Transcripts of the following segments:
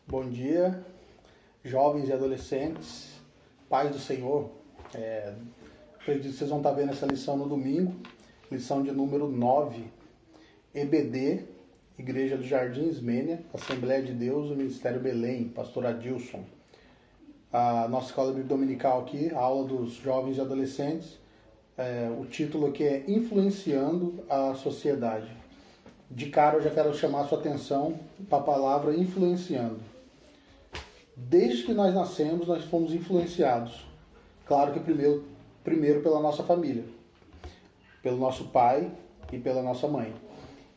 Bom dia, jovens e adolescentes, pais do Senhor. Acredito que vocês vão estar vendo essa lição no domingo, lição de número 9, EBD, Igreja do Jardim Ismênia, Assembleia de Deus, o Ministério Belém, Pastor Adilson. A nossa escola bíblica dominical aqui, a aula dos jovens e adolescentes, o título aqui é Influenciando a Sociedade. De cara eu já quero chamar a sua atenção para a palavra influenciando. Desde que nós nascemos, nós fomos influenciados. Claro que primeiro pela nossa família, pelo nosso pai e pela nossa mãe.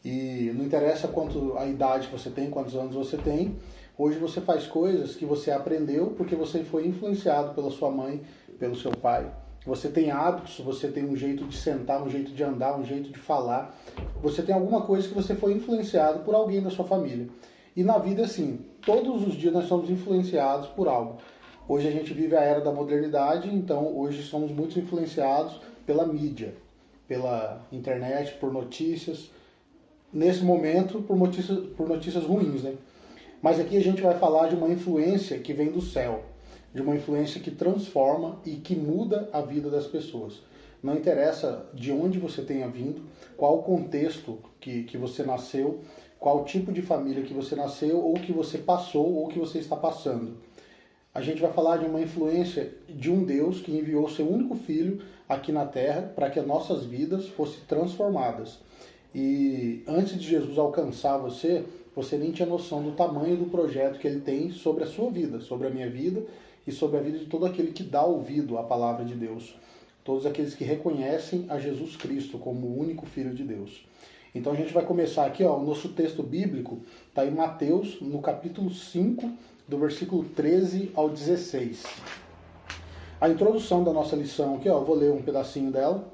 E não interessa quanto a idade que você tem, quantos anos você tem, hoje você faz coisas que você aprendeu porque você foi influenciado pela sua mãe, pelo seu pai. Você tem hábitos, você tem um jeito de sentar, um jeito de andar, um jeito de falar. Você tem alguma coisa que você foi influenciado por alguém da sua família. E na vida, assim, todos os dias nós somos influenciados por algo. Hoje a gente vive a era da modernidade, então hoje somos muito influenciados pela mídia, pela internet, por notícias. Nesse momento, por notícias ruins, né? Mas aqui a gente vai falar de uma influência que vem do céu, de uma influência que transforma e que muda a vida das pessoas. Não interessa de onde você tenha vindo, qual o contexto que você nasceu, qual tipo de família que você nasceu, ou que você passou, ou que você está passando. A gente vai falar de uma influência de um Deus que enviou seu único filho aqui na Terra para que as nossas vidas fossem transformadas. E antes de Jesus alcançar você nem tinha noção do tamanho do projeto que ele tem sobre a sua vida, sobre a minha vida e sobre a vida de todo aquele que dá ouvido à palavra de Deus. Todos aqueles que reconhecem a Jesus Cristo como o único Filho de Deus. Então a gente vai começar aqui, o nosso texto bíblico está em Mateus, no capítulo 5, do versículo 13 ao 16. A introdução da nossa lição aqui, eu vou ler um pedacinho dela.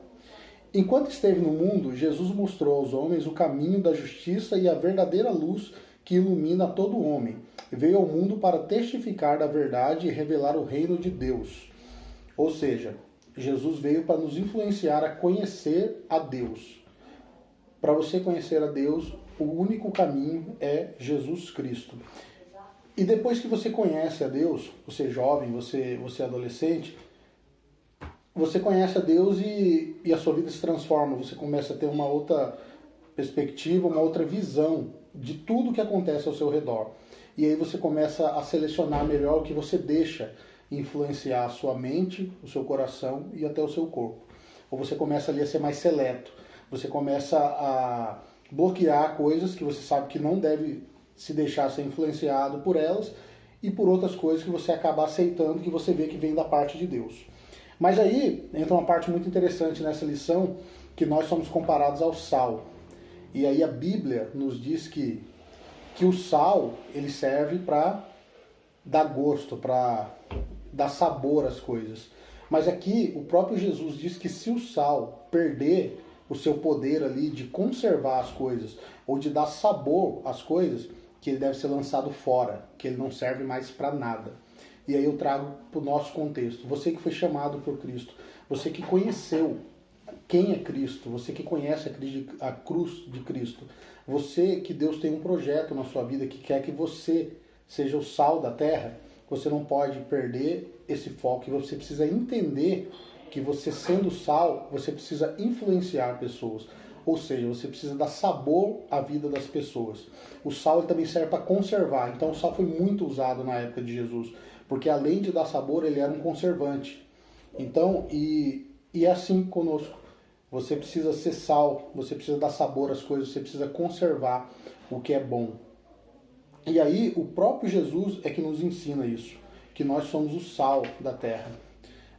Enquanto esteve no mundo, Jesus mostrou aos homens o caminho da justiça e a verdadeira luz que ilumina todo homem. Veio ao mundo para testificar da verdade e revelar o reino de Deus. Ou seja, Jesus veio para nos influenciar a conhecer a Deus. Para você conhecer a Deus, o único caminho é Jesus Cristo. E depois que você conhece a Deus, você jovem, você adolescente, você conhece a Deus e a sua vida se transforma. Você começa a ter uma outra perspectiva, uma outra visão de tudo que acontece ao seu redor. E aí você começa a selecionar melhor o que você deixa influenciar a sua mente, o seu coração e até o seu corpo. Ou você começa ali a ser mais seleto. Você começa a bloquear coisas que você sabe que não deve se deixar ser influenciado por elas e por outras coisas que você acaba aceitando, que você vê que vem da parte de Deus. Mas aí entra uma parte muito interessante nessa lição, que nós somos comparados ao sal. E aí a Bíblia nos diz que o sal ele serve para dar gosto, para dar sabor às coisas. Mas aqui o próprio Jesus diz que se o sal perder o seu poder ali de conservar as coisas ou de dar sabor às coisas, que ele deve ser lançado fora, que ele não serve mais para nada. E aí eu trago para o nosso contexto. Você que foi chamado por Cristo, você que conheceu quem é Cristo, você que conhece a cruz de Cristo, você que Deus tem um projeto na sua vida que quer que você seja o sal da terra, você não pode perder esse foco e você precisa entender que você sendo sal, você precisa influenciar pessoas. Ou seja, você precisa dar sabor à vida das pessoas. O sal ele também serve para conservar. Então o sal foi muito usado na época de Jesus, porque além de dar sabor, ele era um conservante. Então, e é assim conosco. Você precisa ser sal, você precisa dar sabor às coisas, você precisa conservar o que é bom. E aí o próprio Jesus é que nos ensina isso, que nós somos o sal da terra.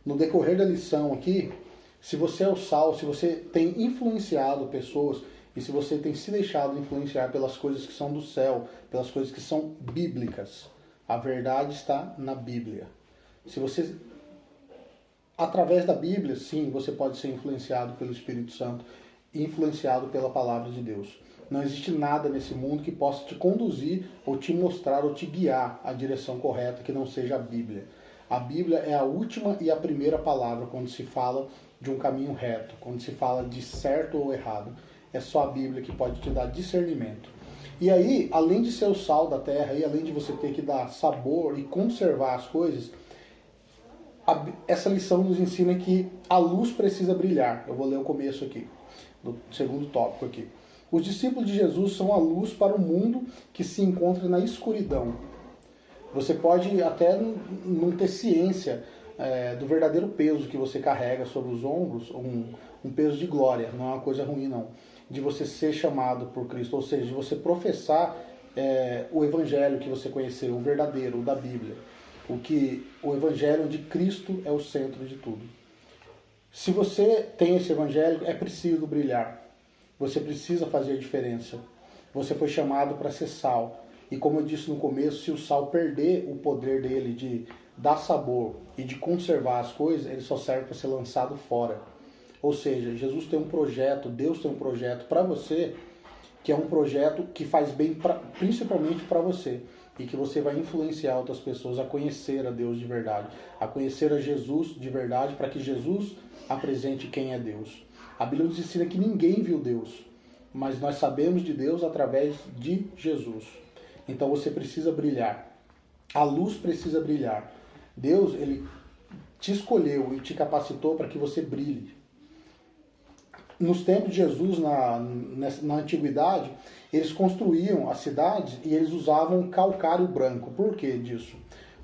No decorrer da lição aqui, se você é o sal, se você tem influenciado pessoas e se você tem se deixado influenciar pelas coisas que são do céu, pelas coisas que são bíblicas, a verdade está na Bíblia. Se você, através da Bíblia, sim, você pode ser influenciado pelo Espírito Santo, influenciado pela palavra de Deus. Não existe nada nesse mundo que possa te conduzir ou te mostrar ou te guiar à direção correta que não seja a Bíblia. A Bíblia é a última e a primeira palavra quando se fala de um caminho reto, quando se fala de certo ou errado. É só a Bíblia que pode te dar discernimento. E aí, além de ser o sal da terra, e além de você ter que dar sabor e conservar as coisas, essa lição nos ensina que a luz precisa brilhar. Eu vou ler o começo aqui, do segundo tópico aqui. Os discípulos de Jesus são a luz para o mundo que se encontra na escuridão. Você pode até não ter ciência do verdadeiro peso que você carrega sobre os ombros, um peso de glória, não é uma coisa ruim não, de você ser chamado por Cristo, ou seja, de você professar o evangelho que você conheceu, o verdadeiro, o da Bíblia. O evangelho de Cristo é o centro de tudo. Se você tem esse evangelho, é preciso brilhar. Você precisa fazer a diferença. Você foi chamado para ser sal. E como eu disse no começo, se o sal perder o poder dele de dar sabor e de conservar as coisas, ele só serve para ser lançado fora. Ou seja, Jesus tem um projeto, Deus tem um projeto para você, que é um projeto que faz bem principalmente para você. E que você vai influenciar outras pessoas a conhecer a Deus de verdade, a conhecer a Jesus de verdade, para que Jesus apresente quem é Deus. A Bíblia nos ensina que ninguém viu Deus, mas nós sabemos de Deus através de Jesus. Então você precisa brilhar. A luz precisa brilhar. Deus, ele te escolheu e te capacitou para que você brilhe. Nos tempos de Jesus, na antiguidade, eles construíam as cidades e eles usavam calcário branco. Por que disso?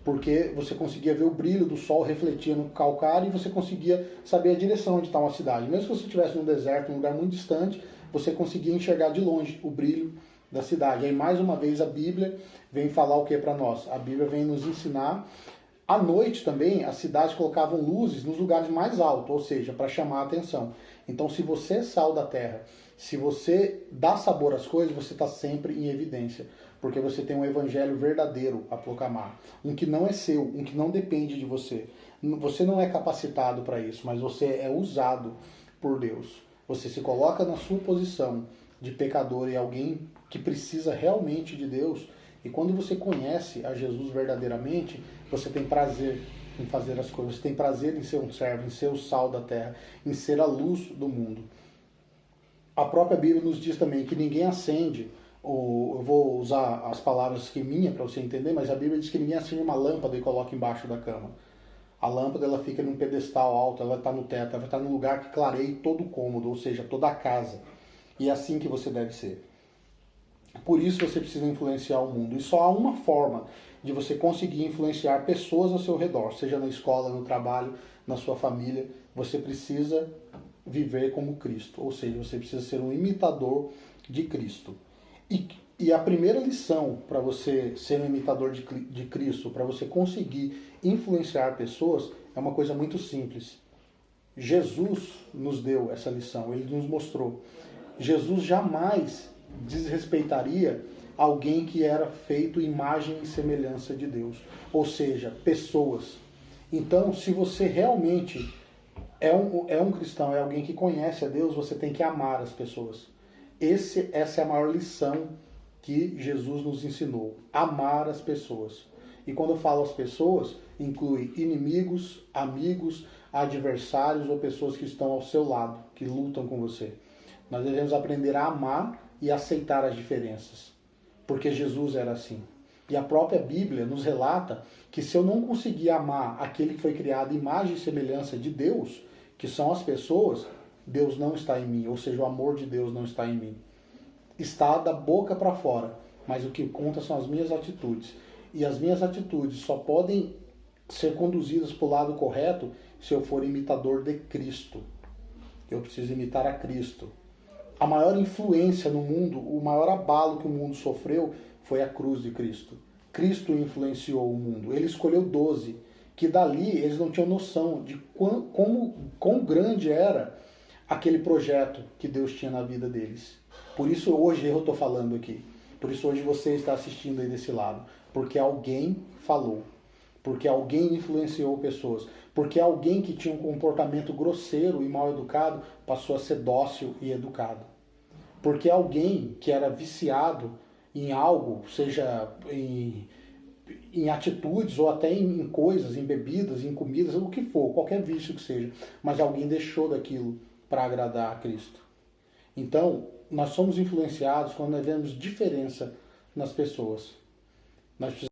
Porque você conseguia ver o brilho do sol refletir no calcário e você conseguia saber a direção onde está uma cidade. Mesmo que você estivesse num deserto, num lugar muito distante, você conseguia enxergar de longe o brilho da cidade. Aí, mais uma vez, a Bíblia vem falar o que para nós? A Bíblia vem nos ensinar. À noite também, as cidades colocavam luzes nos lugares mais altos, ou seja, para chamar a atenção. Então, se você é sal da terra, se você dá sabor às coisas, você está sempre em evidência. Porque você tem um evangelho verdadeiro a proclamar. Um que não é seu, um que não depende de você. Você não é capacitado para isso, mas você é usado por Deus. Você se coloca na sua posição de pecador e alguém que precisa realmente de Deus. E quando você conhece a Jesus verdadeiramente, você tem prazer em fazer as coisas, você tem prazer em ser um servo, em ser o sal da terra, em ser a luz do mundo. A própria Bíblia nos diz também que ninguém acende, ou eu vou usar as palavras que minha para você entender, mas a Bíblia diz que ninguém acende uma lâmpada e coloca embaixo da cama. A lâmpada ela fica num pedestal alto, ela está no teto, ela vai estar num lugar que clareie todo o cômodo, ou seja, toda a casa. E é assim que você deve ser. Por isso você precisa influenciar o mundo. E só há uma forma de você conseguir influenciar pessoas ao seu redor, seja na escola, no trabalho, na sua família. Você precisa viver como Cristo, ou seja, você precisa ser um imitador de Cristo. E a primeira lição para você ser um imitador de Cristo, para você conseguir influenciar pessoas, é uma coisa muito simples. Jesus nos deu essa lição, ele nos mostrou. Jesus jamais desrespeitaria alguém que era feito imagem e semelhança de Deus, ou seja, pessoas. Então, se você realmente é um cristão, é alguém que conhece a Deus, você tem que amar as pessoas. Essa é a maior lição que Jesus nos ensinou, amar as pessoas. E quando eu falo as pessoas, inclui inimigos, amigos, adversários ou pessoas que estão ao seu lado, que lutam com você. Nós devemos aprender a amar e aceitar as diferenças, porque Jesus era assim. E a própria Bíblia nos relata que se eu não conseguir amar aquele que foi criado imagem e semelhança de Deus, que são as pessoas, Deus não está em mim, ou seja, o amor de Deus não está em mim. Está da boca para fora, mas o que conta são as minhas atitudes. E as minhas atitudes só podem ser conduzidas para o lado correto se eu for imitador de Cristo. Eu preciso imitar a Cristo. A maior influência no mundo, o maior abalo que o mundo sofreu foi a cruz de Cristo. Cristo influenciou o mundo. Ele escolheu 12, que dali eles não tinham noção de quão grande era aquele projeto que Deus tinha na vida deles. Por isso hoje eu estou falando aqui. Por isso hoje você está assistindo aí desse lado. Porque alguém falou. Porque alguém influenciou pessoas. Porque alguém que tinha um comportamento grosseiro e mal educado passou a ser dócil e educado. Porque alguém que era viciado em algo, seja em atitudes ou até em coisas, em bebidas, em comidas, o que for, qualquer vício que seja, mas alguém deixou daquilo para agradar a Cristo. Então, nós somos influenciados quando nós vemos diferença nas pessoas. Nós